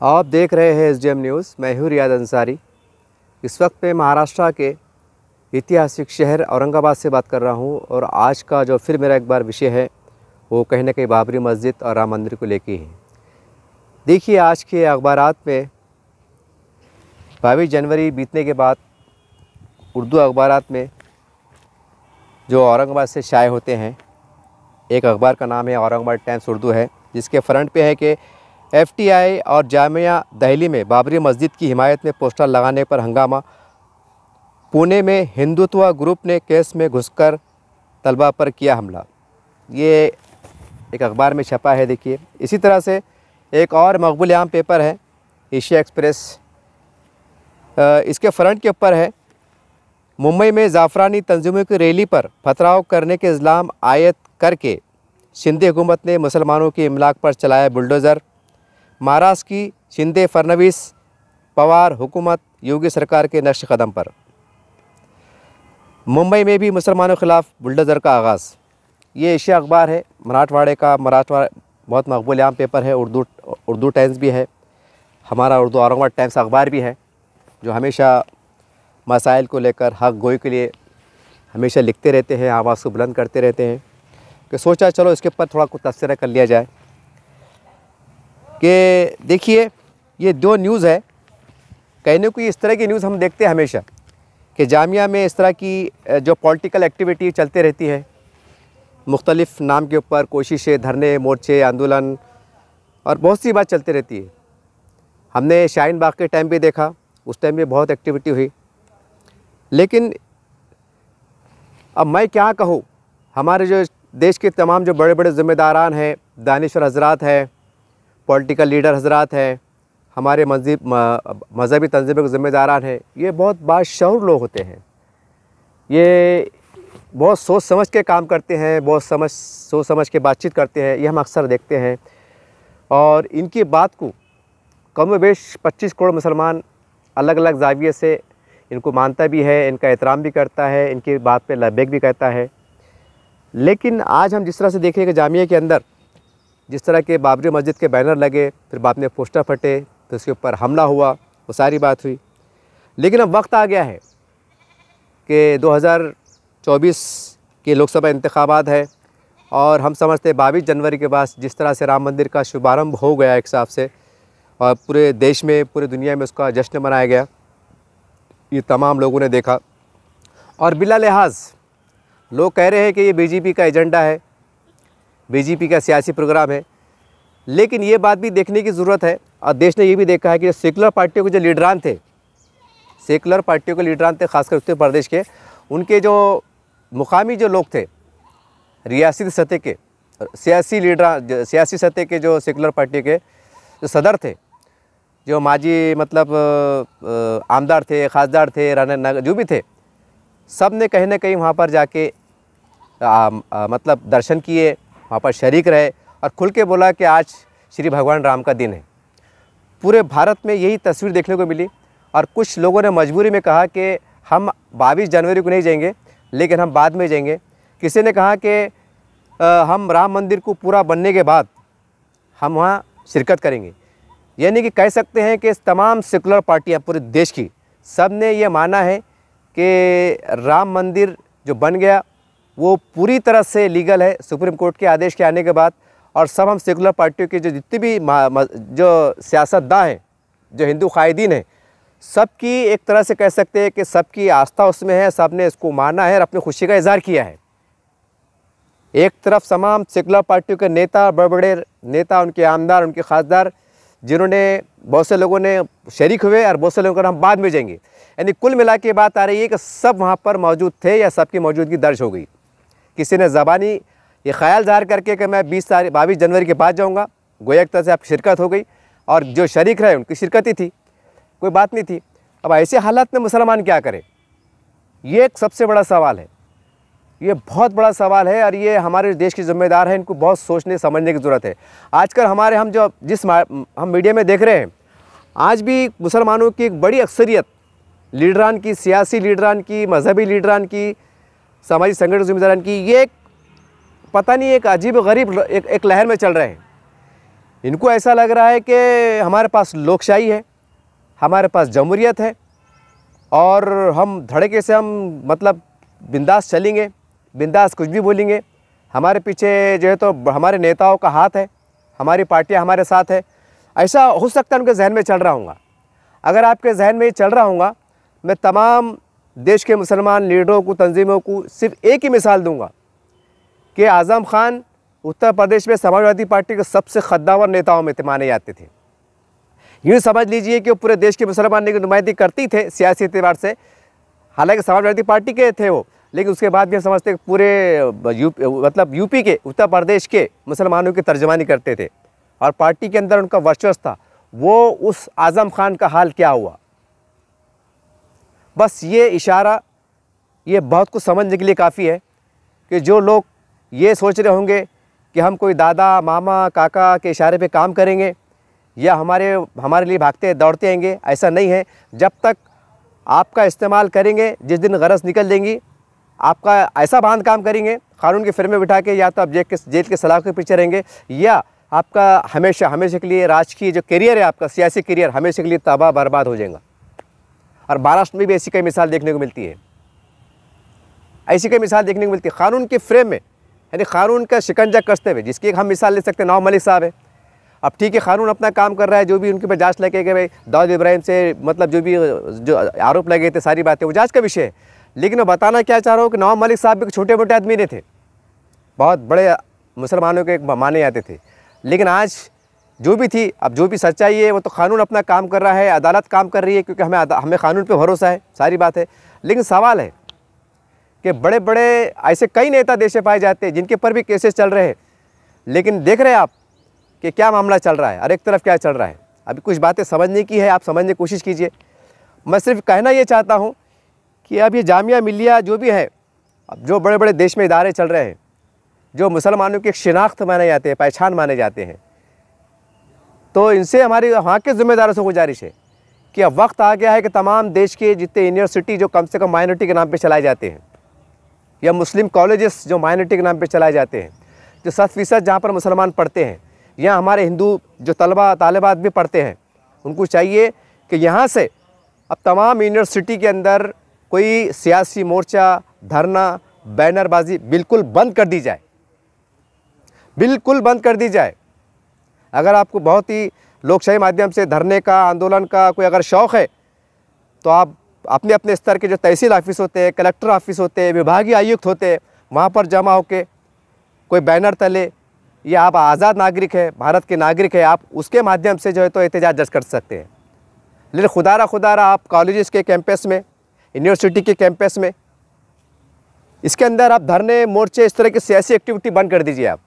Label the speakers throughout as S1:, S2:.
S1: आप देख रहे हैं SDM न्यूज़। मैं हूँ रियाद अंसारी। इस वक्त मैं महाराष्ट्र के ऐतिहासिक शहर औरंगाबाद से बात कर रहा हूँ और आज का जो फिर मेरा एक बार विषय है वो कहीं ना कहीं बाबरी मस्जिद और राम मंदिर को लेके ही। देखिए, आज के अखबारात में 22 जनवरी बीतने के बाद उर्दू अखबारात में जो औरंगाबाद से शाये होते हैं, एक अखबार का नाम है औरंगाबाद टाइम्स उर्दू है, जिसके फ्रंट पे है कि FTI और जामिया दिल्ली में बाबरी मस्जिद की हिमायत में पोस्टर लगाने पर हंगामा। पुणे में हिंदुत्व ग्रुप ने केस में घुसकर तलबा पर किया हमला। ये एक अखबार में छपा है। देखिए, इसी तरह से एक और मकबूल आम पेपर है एशिया एक्सप्रेस। इसके फ्रंट के ऊपर है मुंबई में जाफरानी तंजीमों की रैली पर पथराव करने के इल्ज़ाम आयद करके शिंदे हुकूमत ने मुसलमानों की इमलाक पर चलाया बुलडोज़र। महाराष्ट्र की शिंदे फडणवीस पवार हुकूमत योगी सरकार के नक्श कदम पर। मुंबई में भी मुसलमानों के खिलाफ बुलडोज़र का आगाज़। ये एशिया अखबार है, मराठवाड़ा बहुत मकबूल आम पेपर है। उर्दू टाइम्स भी है, हमारा उर्दू औरंगाबाद टाइम्स अखबार भी है, जो हमेशा मसाइल को लेकर हक गोई के लिए हमेशा लिखते रहते हैं, आवाज़ को बुलंद करते रहते हैं। कि सोचा चलो इसके ऊपर थोड़ा कुछ तबसरा कर लिया जाए। कि देखिए, ये दो न्यूज़ है। कहने को इस तरह की न्यूज़ हम देखते हैं हमेशा कि जामिया में इस तरह की जो पॉलिटिकल एक्टिविटी चलते रहती है, मुख्तलिफ़ नाम के ऊपर कोशिशें, धरने, मोर्चे, आंदोलन और बहुत सी बात चलती रहती है। हमने शाहीन बाग के टाइम भी देखा, उस टाइम भी बहुत एक्टिविटी हुई। लेकिन अब मैं क्या कहूँ, हमारे जो देश के तमाम जो बड़े बड़े ज़िम्मेदारान हैं, दानिश्वर हजरात हैं, पॉलिटिकल लीडर हजरात हैं, हमारे मज़हबी तंजीमों के ज़िम्मेदारान हैं, ये बहुत बाशऊर लोग होते हैं। ये बहुत सोच समझ के काम करते हैं, बहुत सोच समझ के बातचीत करते हैं। ये हम अक्सर देखते हैं और इनकी बात को कम बेश 25 करोड़ मुसलमान अलग अलग जाविये से इनको मानता भी है, इनका एहतराम भी करता है, इनकी बात पे लब्बैक भी कहता है। लेकिन आज हम जिस तरह से देखें कि जामिया के अंदर जिस तरह के बाबरी मस्जिद के बैनर लगे, फिर बाद में पोस्टर फटे, फिर उसके ऊपर हमला हुआ, वो सारी बात हुई। लेकिन अब वक्त आ गया है कि 2024 के लोकसभा इंतखाबात है और हम समझते हैं 22 जनवरी के बाद जिस तरह से राम मंदिर का शुभारंभ हो गया एक हिसाब से, और पूरे देश में, पूरे दुनिया में उसका जश्न मनाया गया, ये तमाम लोगों ने देखा। और बिला लिहाज लोग कह रहे हैं कि ये BJP का एजेंडा है, BJP का सियासी प्रोग्राम है। लेकिन ये बात भी देखने की ज़रूरत है, और देश ने ये भी देखा है कि सेकुलर पार्टियों के जो लीडरान थे, ख़ासकर उत्तर प्रदेश के, उनके जो मुकामी जो लोग थे, रियासती सतह के सियासी सतह के जो सेकुलर पार्टी के जो सदर थे, जो माजी आमदार थे, खासदार थे, राना जो भी थे, सब ने कहीं ना कहीं वहाँ पर जाके दर्शन किए, वहाँ पर शरीक रहे और खुल के बोला कि आज श्री भगवान राम का दिन है। पूरे भारत में यही तस्वीर देखने को मिली। और कुछ लोगों ने मजबूरी में कहा कि हम 22 जनवरी को नहीं जाएंगे, लेकिन हम बाद में जाएंगे। किसी ने कहा कि हम राम मंदिर को पूरा बनने के बाद हम वहाँ शिरकत करेंगे। यानी कि कह सकते हैं कि तमाम सेकुलर पार्टियाँ पूरे देश की, सब ने ये माना है कि राम मंदिर जो बन गया वो पूरी तरह से लीगल है सुप्रीम कोर्ट के आदेश के आने के बाद। और सब हम सेकुलर पार्टियों के जो जितने भी जो सियासतदान हैं, जो हिंदू कायदीन हैं, सबकी एक तरह से कह सकते हैं कि सबकी आस्था उसमें है, सब ने इसको माना है और अपनी खुशी का इजहार किया है। एक तरफ तमाम सेकुलर पार्टियों के नेता, बड़े बड़े नेता, उनके आमदार, उनके खासदार, जिन्होंने बहुत से लोगों ने शरीक हुए और बहुत से लोगों को हम बाद में जाएंगे। यानी कुल मिला के बात आ रही है कि सब वहाँ पर मौजूद थे या सबकी मौजूदगी दर्ज हो गई। किसी ने ज़बानी ये ख्याल ज़ाहिर करके कि मैं 22 जनवरी के बाद जाऊँगा, गोया एक तरह से आपकी शिरकत हो गई, और जो शरीक रहे उनकी शिरकत ही थी, कोई बात नहीं थी। अब ऐसे हालात में मुसलमान क्या करें, ये एक सबसे बड़ा सवाल है, ये बहुत बड़ा सवाल है। और ये हमारे देश के ज़िम्मेदार हैं, इनको बहुत सोचने समझने की ज़रूरत है। आजकल हम मीडिया में देख रहे हैं, आज भी मुसलमानों की एक बड़ी अक्सरियत, लीडरान की, सियासी लीडरान की, मजहबी लीडरान की, सामाजिक संगठन ज़िम्मेदारान की, ये एक पता नहीं एक अजीब गरीब एक लहर में चल रहे हैं। इनको ऐसा लग रहा है कि हमारे पास लोकशाही है, हमारे पास जमहूरियत है और हम धड़के से हम मतलब बिंदास चलेंगे, बिंदास कुछ भी बोलेंगे, हमारे पीछे जो है तो हमारे नेताओं का हाथ है, हमारी पार्टियां हमारे साथ है। ऐसा हो सकता है उनके जहन में चल रहा होगा। अगर आपके जहन में ये चल रहा होगा, मैं तमाम देश के मुसलमान लीडरों को, तंजीमों को सिर्फ एक ही मिसाल दूंगा कि आज़म खान उत्तर प्रदेश में समाजवादी पार्टी के सबसे खद्दावर नेताओं में माने जाते थे। यूँ समझ लीजिए कि वो पूरे देश के मुसलमान की नुमाइंदगी करती थे सियासी एतबार से, हालांकि समाजवादी पार्टी के थे वो, लेकिन उसके बाद भी हम समझते पूरे यूपी के, उत्तर प्रदेश के मुसलमानों की तर्जमानी करते थे और पार्टी के अंदर उनका वर्चस्व था। वो उस आज़म खान का हाल क्या हुआ, बस ये इशारा, ये बहुत कुछ समझने के लिए काफ़ी है कि जो लोग ये सोच रहे होंगे कि हम कोई दादा, मामा, काका के इशारे पे काम करेंगे या हमारे लिए भागते दौड़ते आएंगे, ऐसा नहीं है। जब तक आपका इस्तेमाल करेंगे, जिस दिन गरज निकल देंगी, आपका ऐसा बांध काम करेंगे, कानून के फिर में बिठा के, या तो आप जेल के सलाख के पीछे रहेंगे, या आपका हमेशा के लिए राजकीय जो करियर है, आपका सियासी करियर हमेशा के लिए तबाह बर्बाद हो जाएगा। और महाराष्ट्र में भी ऐसी कई मिसाल देखने को मिलती है, ऐसी कई मिसाल देखने को मिलती है कानून के फ्रेम में, यानी कानून का शिकंजा कसते हुए। जिसकी एक हम मिसाल ले सकते हैं, नवाब मलिक साहब है। अब ठीक है, कानून अपना काम कर रहा है, जो भी उनके पर जांच लगे कि भाई दाऊद इब्राहिम से मतलब जो आरोप लगे थे, सारी बातें वो जांच का विषय है। लेकिन मैं बताना क्या चाह रहा हूँ कि नवाब मलिक साहब भी छोटे मोटे आदमी नहीं थे, बहुत बड़े मुसलमानों के माने जाते थे। लेकिन आज जो भी थी, अब जो भी सच्चाई है, वो तो कानून अपना काम कर रहा है, अदालत काम कर रही है, क्योंकि हमें कानून पे भरोसा है, सारी बात है। लेकिन सवाल है कि बड़े बड़े ऐसे कई नेता देश में पाए जाते हैं जिनके पर भी केसेस चल रहे हैं, लेकिन देख रहे हैं आप कि क्या मामला चल रहा है और एक तरफ क्या चल रहा है। अभी कुछ बातें समझने की है, आप समझने की कोशिश कीजिए। मैं सिर्फ कहना ये चाहता हूँ कि अब ये जामिया मिलिया जो भी है, अब जो बड़े बड़े देश में इदारे चल रहे हैं, जो मुसलमानों की एक शिनाख्त माने जाते हैं, पहचान माने जाते हैं, तो इनसे हमारी वहाँ के ज़िम्मेदारों से गुजारिश है कि अब वक्त आ गया है कि तमाम देश के जितने यूनिवर्सिटी जो कम से कम माइनॉरिटी के नाम पे चलाए जाते हैं, या मुस्लिम कॉलेजेस जो माइनॉरिटी के नाम पे चलाए जाते हैं, जो 100% जहाँ पर मुसलमान पढ़ते हैं, या हमारे हिंदू जो तलबा तालिबात भी पढ़ते हैं, उनको चाहिए कि यहाँ से अब तमाम यूनिवर्सिटी के अंदर कोई सियासी मोर्चा, धरना, बैनरबाजी बिल्कुल बंद कर दी जाए, बिल्कुल बंद कर दी जाए। अगर आपको बहुत ही लोकशाही माध्यम से धरने का, आंदोलन का कोई अगर शौक़ है, तो आप अपने अपने स्तर के जो तहसील ऑफिस होते हैं, कलेक्टर ऑफिस होते हैं, विभागीय आयुक्त होते हैं, वहाँ पर जमा होकर कोई बैनर तले, या आप आज़ाद नागरिक है, भारत के नागरिक है, आप उसके माध्यम से जो है तो एहतजाज दर्ज कर सकते हैं। लेकिन खुदारा आप कॉलेजेस के कैंपस में, यूनिवर्सिटी के कैंपस में, इसके अंदर आप धरने, मोर्चे, इस तरह की सियासी एक्टिविटी बंद कर दीजिए, आप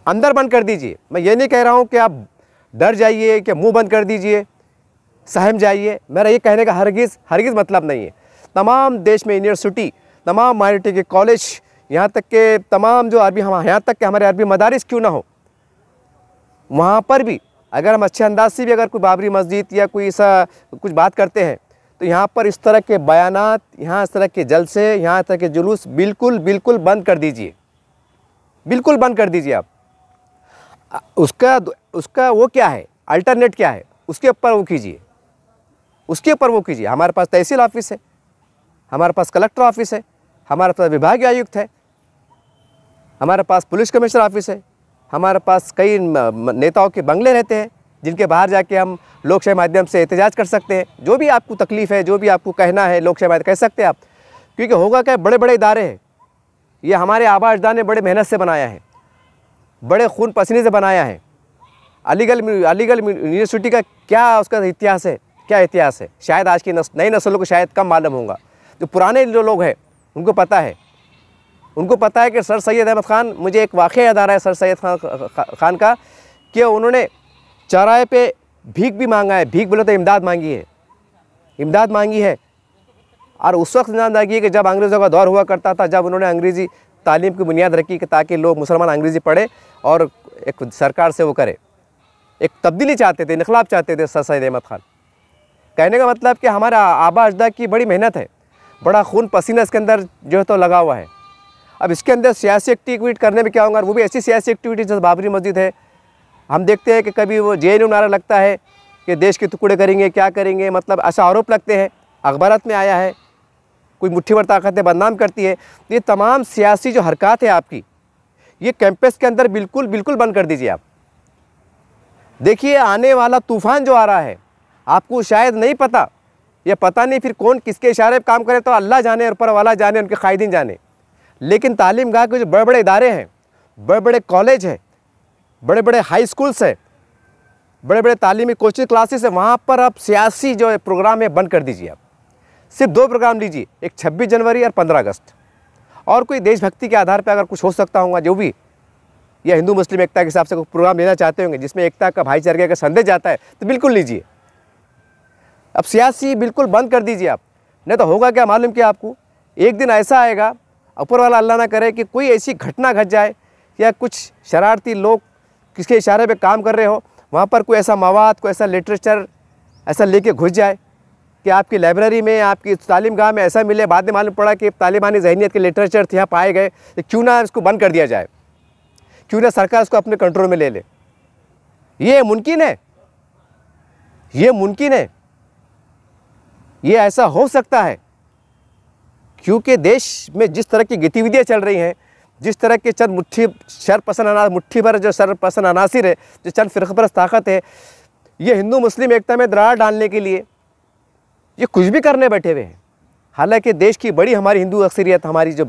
S1: अंदर बंद कर दीजिए। मैं ये नहीं कह रहा हूँ कि आप डर जाइए, कि मुंह बंद कर दीजिए, सहम जाइए। मेरा ये कहने का हरगिज़ मतलब नहीं है। तमाम देश में यूनिवर्सिटी, तमाम माइनॉरिटी के कॉलेज, यहाँ तक के तमाम जो अरबी, हम यहाँ तक कि हमारे अरबी मदारिस क्यों ना हो, वहाँ पर भी अगर हम अच्छे अंदाज से भी अगर कोई बाबरी मस्जिद या कोई ऐसा कुछ बात करते हैं, तो यहाँ पर इस तरह के बयानात, यहाँ इस तरह के जलसे, यहाँ तरह के जुलूस बिल्कुल बंद कर दीजिए, बिल्कुल बंद कर दीजिए। आप उसका वो क्या है, अल्टरनेट क्या है, उसके ऊपर वो कीजिए, उसके ऊपर वो कीजिए। हमारे पास तहसील ऑफिस है, हमारे पास कलेक्टर ऑफिस है, हमारे पास विभागीय आयुक्त है, हमारे पास पुलिस कमिश्नर ऑफिस है, हमारे पास कई नेताओं के बंगले रहते हैं जिनके बाहर जाके हम लोकशाही माध्यम से एहतजाज कर सकते हैं। जो भी आपको तकलीफ़ है, जो भी आपको कहना है, लोकशाही माध्यम कह सकते हैं आप। क्योंकि होगा क्या, बड़े बड़े इदारे हैं, ये हमारे आबा अजदाद ने बड़े मेहनत से बनाया है, बड़े खून पसीने से बनाया है। अलीगढ़ यूनिवर्सिटी का क्या उसका इतिहास है, क्या इतिहास है, शायद आज की नई नस्लों को शायद कम मालूम होगा। जो पुराने जो लोग हैं उनको पता है, कि सर सैयद अहमद ख़ान, मुझे एक वाक़या याद आ रहा है सर सैयद ख़ान का, कि उन्होंने चौराहे पे भीख भी मांगा है, भीख बोले तो इमदाद मांगी है। और उस वक्त इमदाद मांगी है कि जब अंग्रेज़ों का दौर हुआ करता था, जब उन्होंने अंग्रेज़ी तालीम की बुनियाद रखी कि ताकि लोग मुसलमान अंग्रेज़ी पढ़े और एक सरकार से वो करे, एक तब्दीली चाहते थे, इनकलाब चाहते थे सर सैयद अहमद ख़ान। कहने का मतलब कि हमारा आबा अजदाद की बड़ी मेहनत है, बड़ा खून पसीना इसके अंदर जो है तो लगा हुआ है। अब इसके अंदर सियासी एक्टिविटी करने में क्या होगा, वो भी ऐसी सियासी एक्टिविटी जैसे बाबरी मस्जिद है, हम देखते हैं कि कभी वो JNU नारा लगता है कि देश के टुकड़े करेंगे, क्या करेंगे, मतलब ऐसा आरोप लगते हैं, अखबारात में आया है, कोई मुट्ठी भर ताकतें बदनाम करती है। ये तमाम सियासी जो हरकत है आपकी, ये कैंपस के अंदर बिल्कुल बिल्कुल बंद कर दीजिए आप। देखिए आने वाला तूफ़ान जो आ रहा है, आपको शायद नहीं पता, ये पता नहीं फिर कौन किसके इशारे पर काम करे, तो अल्लाह जाने, ऊपर वाला जाने, उनके कायदीन जाने। लेकिन तालीम गाह के जो बड़े बड़े इदारे हैं, बड़े बड़े कॉलेज हैं, बड़े बड़े हाई स्कूल्स हैं, बड़े बड़े तालीमी कोचिंग क्लासेस है, वहाँ पर आप सियासी जो प्रोग्राम है बंद कर दीजिए। आप सिर्फ 2 प्रोग्राम लीजिए, एक 26 जनवरी और 15 अगस्त, और कोई देशभक्ति के आधार पर अगर कुछ हो सकता होगा जो भी, या हिंदू मुस्लिम एकता के हिसाब से कोई प्रोग्राम लेना चाहते होंगे जिसमें एकता का, भाईचारे का संदेश जाता है, तो बिल्कुल लीजिए। अब सियासी बिल्कुल बंद कर दीजिए आप, नहीं तो होगा क्या मालूम कि आपको एक दिन ऐसा आएगा, ऊपर वाला अल्लाह ना करे, कि कोई ऐसी घटना घट जाए या कुछ शरारती लोग किसके इशारे पे काम कर रहे हो, वहाँ पर कोई ऐसा मवाद, कोई ऐसा लिटरेचर ऐसा लेके घुस जाए कि आपकी लाइब्रेरी में, आपकी तालीम गाह में ऐसा मिले, बाद में मालूम पड़ा कि तालिबानी ज़हनियत के लिटरेचर थे यहाँ पाए गए, तो क्यों ना इसको बंद कर दिया जाए, क्यों ना सरकार इसको अपने कंट्रोल में ले ले। ये मुमकिन है, ये मुमकिन है, ये ऐसा हो सकता है, क्योंकि देश में जिस तरह की गतिविधियाँ चल रही हैं, जिस तरह के चंद मुट्ठी भर जो शरपसंद अनासिर है, जो चंद फ़िरक़ापरस्त ताकत है, ये हिंदू मुस्लिम एकता में दरार डालने के लिए ये कुछ भी करने बैठे हुए हैं। हालांकि देश की बड़ी हमारी हिंदू अक्सरियत, हमारी जो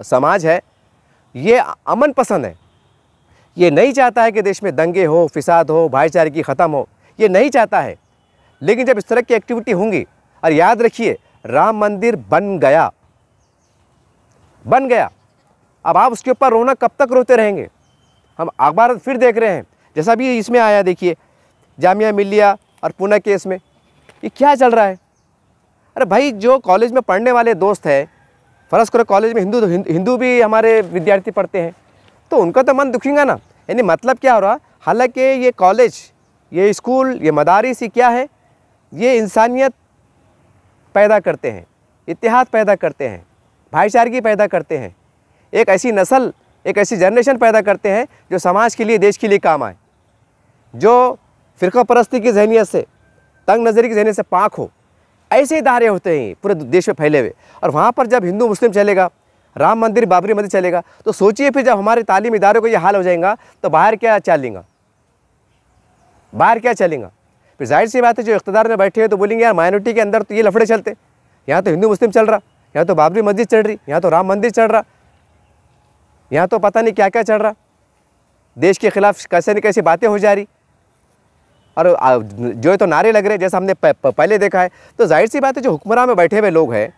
S1: समाज है, ये अमन पसंद है, ये नहीं चाहता है कि देश में दंगे हो, फिसाद हो, भाईचारे की ख़त्म हो, ये नहीं चाहता है। लेकिन जब इस तरह की एक्टिविटी होंगी, और याद रखिए राम मंदिर बन गया, बन गया, अब आप उसके ऊपर रोना कब तक रोते रहेंगे। हम अखबार फिर देख रहे हैं, जैसा भी इसमें आया, देखिए जामिया मिल्लिया और पुणे केस में ये क्या चल रहा है। अरे भाई, जो कॉलेज में पढ़ने वाले दोस्त हैं, फ़र्ज़ करो कॉलेज में हिंदू भी हमारे विद्यार्थी पढ़ते हैं, तो उनका तो मन दुखेगा ना। यानी मतलब क्या हो रहा, हालांकि ये कॉलेज, ये स्कूल, ये मदारिस, ये क्या है, ये इंसानियत पैदा करते हैं, इत्तेहाद पैदा करते हैं, भाईचारगी पैदा करते हैं, एक ऐसी नस्ल, एक ऐसी जनरेशन पैदा करते हैं जो समाज के लिए, देश के लिए काम आए, जो फ़िरक़ा परस्ती की ज़हनियत से, तंग नज़री की ज़हनियत से पाक हो। ऐसे इदारे होते हैं पूरे देश में फैले हुए, और वहाँ पर जब हिंदू मुस्लिम चलेगा, राम मंदिर बाबरी मस्जिद चलेगा, तो सोचिए फिर जब हमारे तालीम इदारों को ये हाल हो जाएगा, तो बाहर क्या चलेगा, बाहर क्या चलेगा। फिर जाहिर सी बात है जो इक़्तिदार में बैठे हैं तो बोलेंगे यार माइनॉरिटी के अंदर तो ये लफड़े चलते, यहाँ तो हिंदू मुस्लिम चल रहा, यहाँ तो बाबरी मस्जिद चल रही, यहाँ तो राम मंदिर चल रहा, यहाँ तो पता नहीं क्या क्या चल रहा, देश के ख़िलाफ़ कैसे न कैसी बातें हो जा रही, और जो है तो नारे लग रहे जैसा हमने पहले देखा है। तो जाहिर सी बात है जो हुक्मरान में बैठे हुए लोग हैं,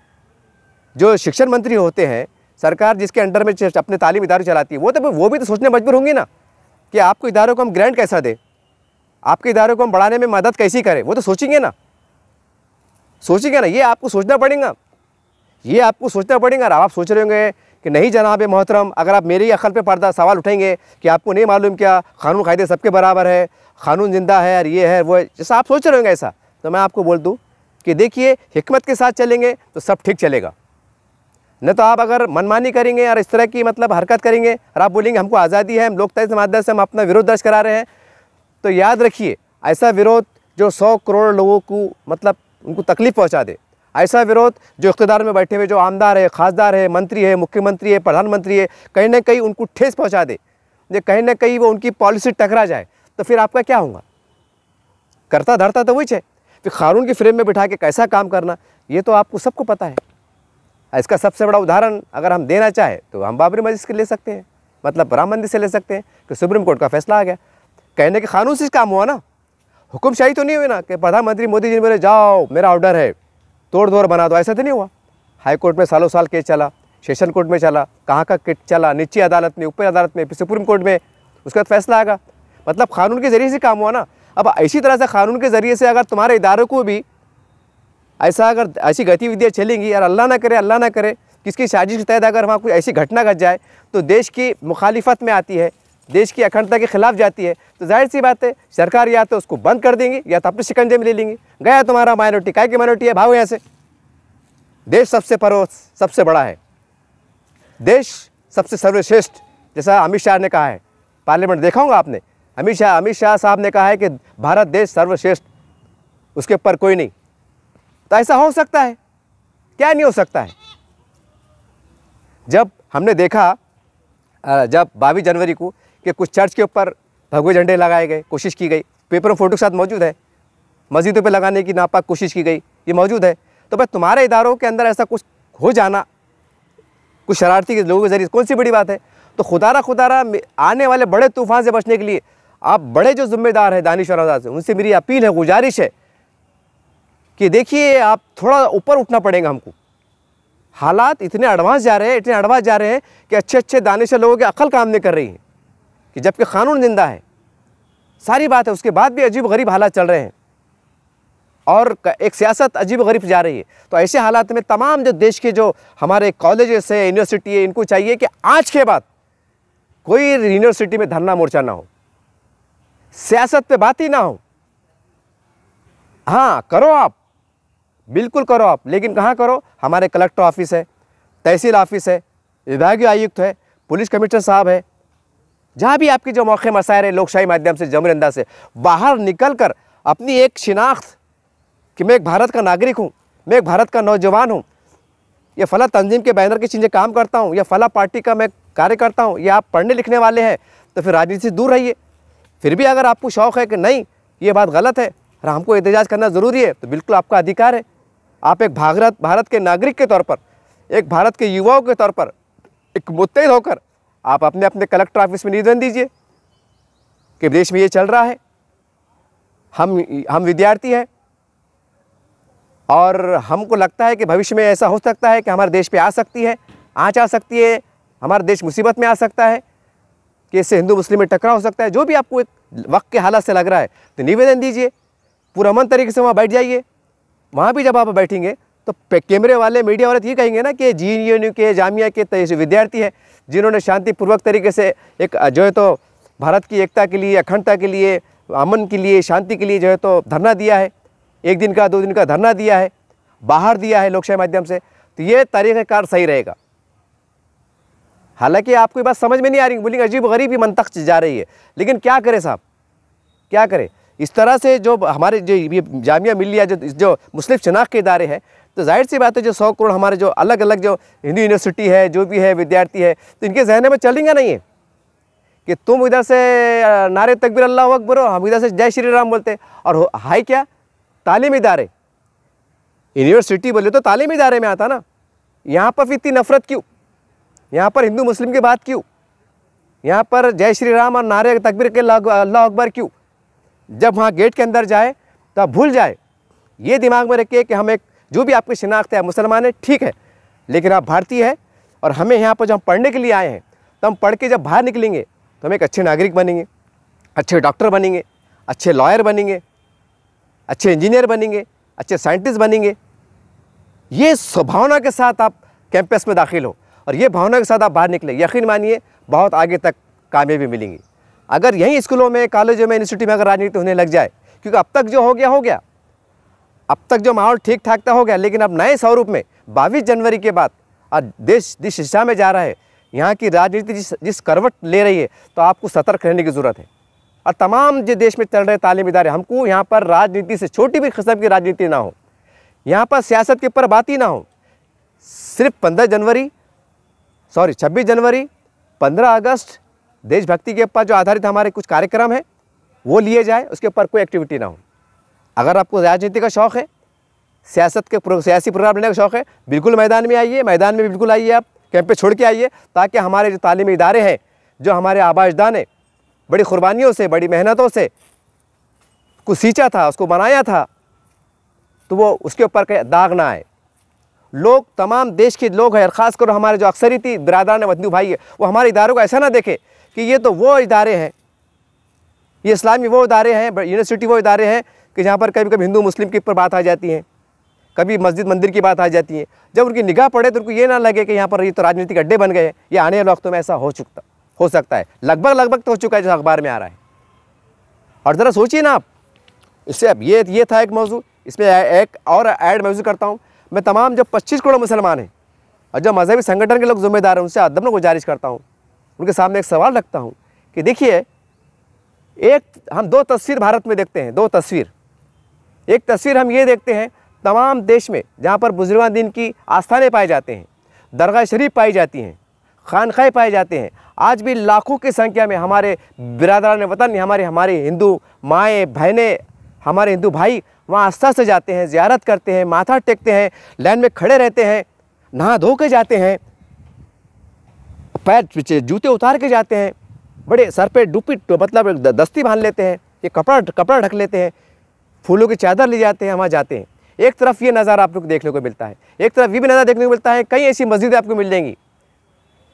S1: जो शिक्षण मंत्री होते हैं, सरकार जिसके अंडर में अपने तालीम इदारे चलाती है, वो भी तो सोचने मजबूर होंगी ना कि आपको इदारों को हम ग्रांट कैसा दें, आपके इदारों को हम बढ़ाने में मदद कैसी करें। वो तो सोचेंगे ना, सोचेंगे ना, ये आपको सोचना पड़ेगा, ये आपको सोचना पड़ेगा। और आप सोच रहे होंगे कि नहीं जनाब मोहतरम, अगर आप मेरे ही अक़ल पे पर्दा सवाल उठाएंगे कि आपको नहीं मालूम क्या कानून कायदे सबके बराबर है, कानून जिंदा है और ये है वो है, जैसा आप सोच रहे होंगे ऐसा, तो मैं आपको बोल दूँ कि देखिए हिकमत के साथ चलेंगे तो सब ठीक चलेगा। न तो आप अगर मनमानी करेंगे और इस तरह की मतलब हरकत करेंगे और आप बोलेंगे हमको आज़ादी है, हम लोकतंत्र माध्यम से हम अपना विरोध दर्ज करा रहे हैं, तो याद रखिए ऐसा विरोध जो 100 करोड़ लोगों को मतलब उनको तकलीफ़ पहुंचा दे, ऐसा विरोध जो इक़्तिदार में बैठे हुए जो आमदार है, खासदार है, मंत्री है, मुख्यमंत्री है, प्रधानमंत्री है, कहीं ना कहीं उनको ठेस पहुंचा दे, जो कहीं ना कहीं वो उनकी पॉलिसी टकरा जाए, तो फिर आपका क्या होगा। करता धरता तो वही है, फिर कानून की फ्रेम में बिठा के कैसा काम करना, ये तो आपको सबको पता है। इसका सबसे बड़ा उदाहरण अगर हम देना चाहें तो हम बाबरी मस्जिद से ले सकते हैं, मतलब राम मंदिर से ले सकते हैं कि सुप्रीम कोर्ट का फैसला आ गया, कहने के कानून से काम हुआ ना, हुक्मशाही तो नहीं हुई ना कि प्रधानमंत्री मोदी जी ने बोले जाओ मेरा ऑर्डर है तोड़ दो बना दो, ऐसा तो नहीं हुआ। हाई कोर्ट में सालों साल केस चला, सेशन कोर्ट में चला, कहाँ का केस चला, निचली अदालत में, ऊपरी अदालत में, फिर सुप्रीम कोर्ट में, उसके बाद फैसला आएगा, मतलब कानून के ज़रिए से काम हुआ ना। अब इसी तरह से कानून के ज़रिए से अगर तुम्हारे इदारों को भी ऐसा अगर ऐसी गतिविधियाँ चलेंगी और अल्लाह ना करे किसकी साजिश के तहत अगर वहाँ कोई ऐसी घटना घट जाए तो देश की मुखालिफत में आती है, देश की अखंडता के खिलाफ जाती है, तो जाहिर सी बात है सरकार या तो उसको बंद कर देंगी या तो अपने शिकंजे में ले लेंगी। गया तुम्हारा माइनॉरिटी, काय की माइनॉरिटी है, भागो यहाँ से। देश सबसे बड़ा है, देश सबसे सर्वश्रेष्ठ, जैसा अमित शाह ने कहा है पार्लियामेंट, देखा होगा आपने, अमित शाह साहब ने कहा है कि भारत देश सर्वश्रेष्ठ, उसके ऊपर कोई नहीं। तो ऐसा हो सकता है? क्या नहीं हो सकता है? जब हमने देखा जब 22 जनवरी को कि कुछ चर्च के ऊपर भगवे झंडे लगाए गए, कोशिश की गई, पेपर में फोटो के साथ मौजूद है, मस्जिदों पे लगाने की नापाक कोशिश की गई, ये मौजूद है। तो भाई तुम्हारे इदारों के अंदर ऐसा कुछ हो जाना कुछ शरारती के लोगों के जरिए कौन सी बड़ी बात है? तो खुदारा आने वाले बड़े तूफान से बचने के लिए आप बड़े जो जिम्मेदार हैं दानिशवर आज़ाद से, उनसे मेरी अपील है, गुजारिश है कि देखिए आप थोड़ा ऊपर उठना पड़ेगा हमको। हालात इतने एडवांस जा रहे हैं कि अच्छे दानिशवर लोगों की अकल काम नहीं कर रही है, कि जबकि कानून जिंदा है, सारी बात है, उसके बाद भी अजीब गरीब हालात चल रहे हैं और एक सियासत अजीब गरीब जा रही है। तो ऐसे हालात में तमाम जो देश के जो हमारे कॉलेजेस है, यूनिवर्सिटी है, इनको चाहिए कि आज के बाद कोई यूनिवर्सिटी में धरना मोर्चा ना हो, सियासत पे बात ही ना हो। हाँ करो आप, बिल्कुल करो आप, लेकिन कहाँ करो? हमारे कलेक्टर ऑफिस है, तहसील ऑफिस है, विभागीय आयुक्त है, पुलिस कमिश्नर साहब है, जहाँ भी आपकी जो मौके मसाइल है, लोकशाही माध्यम से, जमहूरी अंदाज से बाहर निकल कर अपनी एक शिनाख्त कि मैं एक भारत का नागरिक हूँ, मैं एक भारत का नौजवान हूँ, ये फला तंजीम के बैनर के नीचे काम करता हूँ, या फला पार्टी का मैं कार्य करता हूँ, या आप पढ़ने लिखने वाले हैं तो फिर राजनीति से दूर रहिए। फिर भी अगर आपको शौक़ है कि नहीं ये बात गलत है और हमको एहतजाज करना ज़रूरी है, तो बिल्कुल आपका अधिकार है। आप एक भारत के नागरिक के तौर पर, एक भारत के युवाओं के तौर पर एक मुत्तहिद होकर आप अपने अपने कलेक्टर ऑफिस में निवेदन दीजिए कि देश में ये चल रहा है, हम विद्यार्थी हैं और हमको लगता है कि भविष्य में ऐसा हो सकता है कि हमारे देश पे आ सकती है, आँच आ सकती है, हमारा देश मुसीबत में आ सकता है, कि इससे हिंदू मुस्लिम में टकराव हो सकता है। जो भी आपको एक वक्त के हालात से लग रहा है तो निवेदन दीजिए, पुरअमन तरीके से वहाँ बैठ जाइए। वहाँ भी जब आप बैठेंगे तो कैमरे वाले, मीडिया वाले तो ये कहेंगे ना कि GNU के, जामिया के विद्यार्थी हैं जिन्होंने शांतिपूर्वक तरीके से एक जो है तो भारत की एकता के लिए, अखंडता के लिए, अमन के लिए, शांति के लिए जो है तो धरना दिया है, 1 दिन का 2 दिन का धरना दिया है, बाहर दिया है लोकशाही माध्यम से, तो ये तरीक़ाकार सही रहेगा। हालांकि आपको ये बात समझ में नहीं आ रही, बोलेंगे अजीब गरीब ही मंतक जा रही है, लेकिन क्या करें साहब, क्या करें? इस तरह से जो हमारे जो ये जामिया मिल्लिया जो मुस्लिम शनाख्त के इदारे हैं, तो जाहिर सी बात है जो 100 करोड़ हमारे जो अलग अलग जो हिंदू यूनिवर्सिटी है, जो भी है, विद्यार्थी है, तो इनके जहन में चलेंगे नहीं है कि तुम इधर से नारे तकबीर अल्लाहु अकबर हो, हम इधर से जय श्री राम बोलते हैं। और हाई क्या तालीमी इदारे, यूनिवर्सिटी बोले तो तालीमी इदारे में आता ना, यहाँ पर फिर इतनी नफरत क्यों? यहाँ पर हिंदू मुस्लिम की बात क्यों? यहाँ पर जय श्री राम और नारे तकबीर के अल्लाह अकबर क्यों? जब वहाँ गेट के अंदर जाए तो आप भूल जाए, ये दिमाग में रखिए कि हम एक जो भी आपकी शिनाख्त है, मुसलमान है, ठीक है, लेकिन आप भारतीय है और हमें यहाँ पर जब हम पढ़ने के लिए आए हैं तो हम पढ़ के जब बाहर निकलेंगे तो हम एक अच्छे नागरिक बनेंगे, अच्छे डॉक्टर बनेंगे, अच्छे लॉयर बनेंगे, अच्छे इंजीनियर बनेंगे, अच्छे साइंटिस्ट बनेंगे। ये स्वभावना के साथ आप कैंपस में दाखिल हो और ये भावना के साथ आप बाहर निकले, यकीन मानिए बहुत आगे तक कामयाबी मिलेंगी। अगर यहीं स्कूलों में, कॉलेजों में, यूनिवर्सिटी में अगर राजनीति होने लग जाए, क्योंकि अब तक जो हो गया, अब तक जो माहौल ठीक ठाक था हो गया, लेकिन अब नए स्वरूप में 22 जनवरी के बाद आज देश जिस दिशा में जा रहा है, यहाँ की राजनीति जिस करवट ले रही है, तो आपको सतर्क रहने की ज़रूरत है। और तमाम जो देश में चल रहे तालीमी इदारे, हमको यहाँ पर राजनीति से छोटी भी किस्म की राजनीति ना हो, यहाँ पर सियासत के ऊपर बात ही ना हो, सिर्फ 26 जनवरी 15 अगस्त देशभक्ति के ऊपर जो आधारित हमारे कुछ कार्यक्रम हैं वो लिए जाए, उसके ऊपर कोई एक्टिविटी ना हो। अगर आपको राजनीति का शौक़ है, सियासी प्रोग्राम लेने का शौक़ है, बिल्कुल मैदान में आइए, मैदान में बिल्कुल आइए, आप कैंपस छोड़ के आइए, ताकि हमारे जो तालीमी इदारे हैं, जो हमारे आबाजदान ने बड़ी क़ुरबानियों से, बड़ी मेहनतों से कुछ सींचा था, उसको बनाया था, तो वो उसके ऊपर कहीं दाग ना आए। लोग, तमाम देश के लोग हैं, ख़ासकर हमारे जो अक्सरियती बिरादरान वतनी भाई है, वो हमारे इदारों को ऐसा ना देखे कि ये तो वो इदारे हैं, ये इस्लामी वो इदारे हैं, यूनिवर्सिटी वो इदारे हैं कि जहाँ पर कभी कभी हिंदू मुस्लिम के ऊपर बात आ जाती है, कभी मस्जिद मंदिर की बात आ जाती है। जब उनकी निगाह पड़े तो उनको ये ना लगे कि यहाँ पर ये तो राजनीतिक अड्डे बन गए हैं। ये आने वाले वक्तों में ऐसा हो सकता है, लगभग तो हो चुका है, जो अखबार में आ रहा है। और ज़रा सोचिए ना आप, इससे अब ये था एक मौजू, इसमें एक और ऐड मौजू करता हूँ। मैं तमाम जो 25 करोड़ मुसलमान हैं और जो मजहबी संगठन के लोग जिम्मेदार हैं, उनसे अदब में गुजारिश करता हूँ, उनके सामने एक सवाल रखता हूँ कि देखिए, एक हम दो तस्वीर भारत में देखते हैं, दो तस्वीर। एक तस्वीर हम ये देखते हैं तमाम देश में जहाँ पर बुजुर्गान दिन की आस्थानें पाए जाते हैं, दरगाह शरीफ पाई जाती हैं, खानखाए पाए जाते हैं। आज भी लाखों की संख्या में हमारे बिरादरान वतन, हमारे हिंदू माएँ बहनें, हमारे हिंदू भाई वहाँ आस्था से जाते हैं, ज़ियारत करते हैं, माथा टेकते हैं, लाइन में खड़े रहते हैं, नहा धो के जाते हैं, पैर जूते उतार के जाते हैं, बड़े सर पे डुपी मतलब दस्ती बांध लेते हैं, ये कपड़ा ढक लेते हैं, फूलों की चादर ले जाते हैं, वहाँ जाते हैं। एक तरफ ये नज़ारा आप लोग को देखने को मिलता है, एक तरफ ये भी नज़ारा देखने को मिलता है। कई ऐसी मस्जिदें आपको मिल जाएंगी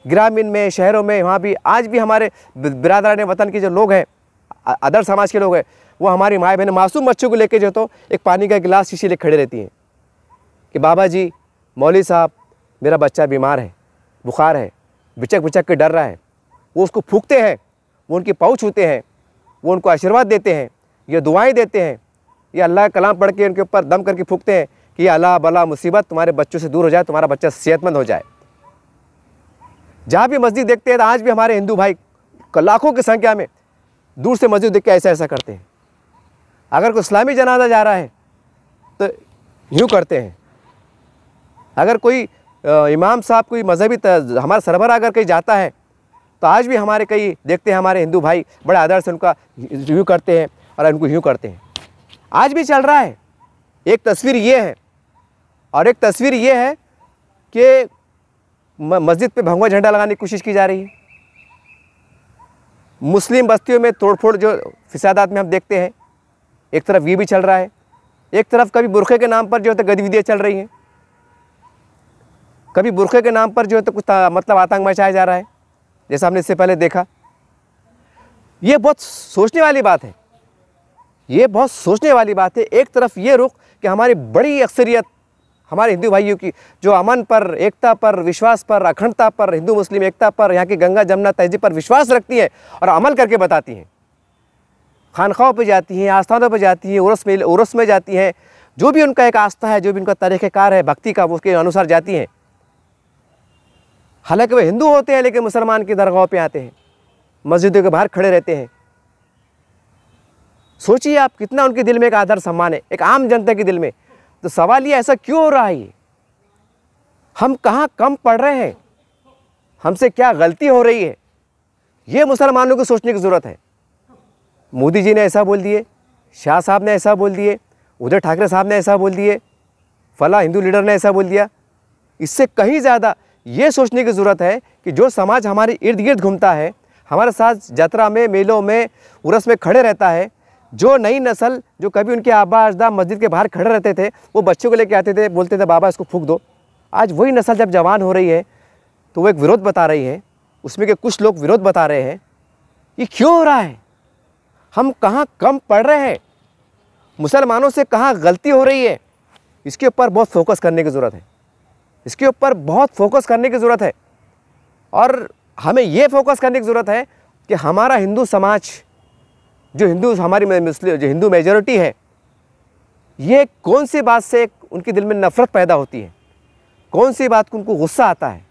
S1: ग्रामीण में, शहरों में, वहाँ भी आज भी हमारे बिरादरान वतन के जो लोग हैं, अदर समाज के लोग हैं, वो हमारी माएँ बहनें मासूम बच्चों को लेके जो तो एक पानी का गिलास शीशी ले खड़े रहती हैं कि बाबा जी, मौलवी साहब, मेरा बच्चा बीमार है, बुखार है, बिचक के डर रहा है। वो उसको फूंकते हैं, वो उनकी पाँव छूते हैं, वो उनको आशीर्वाद देते हैं, ये दुआएं देते हैं, ये अल्लाह का कलाम पढ़ के उनके ऊपर दम करके फूंकते हैं कि ये अल्लाह बला मुसीबत तुम्हारे बच्चों से दूर हो जाए, तुम्हारा बच्चा सेहतमंद हो जाए। जहाँ भी मस्जिद देखते हैं तो आज भी हमारे हिंदू भाई लाखों की संख्या में दूर से मस्जिद देख के ऐसा करते हैं। अगर कोई इस्लामी जनाजा जा रहा है तो यूँ करते हैं। अगर कोई इमाम साहब, कोई मजहबी हमारा सरबरा अगर कहीं जाता है तो आज भी हमारे कई देखते हैं हमारे हिंदू भाई बड़े आदर से उनका यूँ करते हैं और उनको यूँ करते हैं। आज भी चल रहा है। एक तस्वीर ये है और एक तस्वीर ये है कि मस्जिद पे भगवा झंडा लगाने की कोशिश की जा रही है। मुस्लिम बस्तियों में तोड़फोड़ जो फिसादात में हम देखते हैं, एक तरफ ये भी चल रहा है, एक तरफ कभी बुरखे के नाम पर जो है गतिविधियाँ चल रही हैं, कभी बुरखे के नाम पर जो है तो कुछ मतलब आतंक मचाया जा रहा है, जैसा हमने इससे पहले देखा। ये बहुत सोचने वाली बात है, ये बहुत सोचने वाली बात है। एक तरफ ये रुख कि हमारी बड़ी अक्सरियत हमारे हिंदू भाइयों की जो अमन पर, एकता पर, विश्वास पर, अखंडता पर, हिंदू मुस्लिम एकता पर, यहाँ की गंगा जमुना तहजीब पर विश्वास रखती है और अमल करके बताती हैं। खानखाओं पे जाती हैं, आस्थानों पे जाती हैं, उर्स में जाती हैं, जो भी उनका एक आस्था है, जो भी उनका तरीक़ेकार है भक्ति का, उसके अनुसार जाती हैं। हालांकि वे हिंदू होते हैं लेकिन मुसलमान की दरगाहों पे आते हैं, मस्जिदों के बाहर खड़े रहते हैं। सोचिए आप कितना उनके दिल में एक आदर सम्मान है, एक आम जनता के दिल में। तो सवाल ये ऐसा क्यों हो रहा है? हम कहाँ कम पढ़ रहे हैं? हमसे क्या गलती हो रही है? ये मुसलमानों को सोचने की ज़रूरत है। मोदी जी ने ऐसा बोल दिए, शाह साहब ने ऐसा बोल दिए, उद्धव ठाकरे साहब ने ऐसा बोल दिए, फला हिंदू लीडर ने ऐसा बोल दिया। इससे कहीं ज़्यादा ये सोचने की ज़रूरत है कि जो समाज हमारे इर्द गिर्द घूमता है, हमारे साथ यात्रा में, मेलों में, उर्स में खड़े रहता है, जो नई नस्ल जो कभी उनके आबा अजदा मस्जिद के बाहर खड़े रहते थे, वो बच्चों को लेके आते थे, बोलते थे बाबा इसको फूंक दो। आज वही नस्ल जब जवान हो रही है तो वो एक विरोध बता रही है, उसमें के कुछ लोग विरोध बता रहे हैं। ये क्यों हो रहा है? हम कहाँ कम पढ़ रहे हैं? मुसलमानों से कहाँ गलती हो रही है? इसके ऊपर बहुत फोकस करने की ज़रूरत है, इसके ऊपर बहुत फोकस करने की ज़रूरत है। और हमें ये फोकस करने की ज़रूरत है कि हमारा हिंदू समाज, जो हिंदू मेजॉरिटी है, ये कौन सी बात से उनके दिल में नफ़रत पैदा होती है, कौन सी बात को उनको गुस्सा आता है,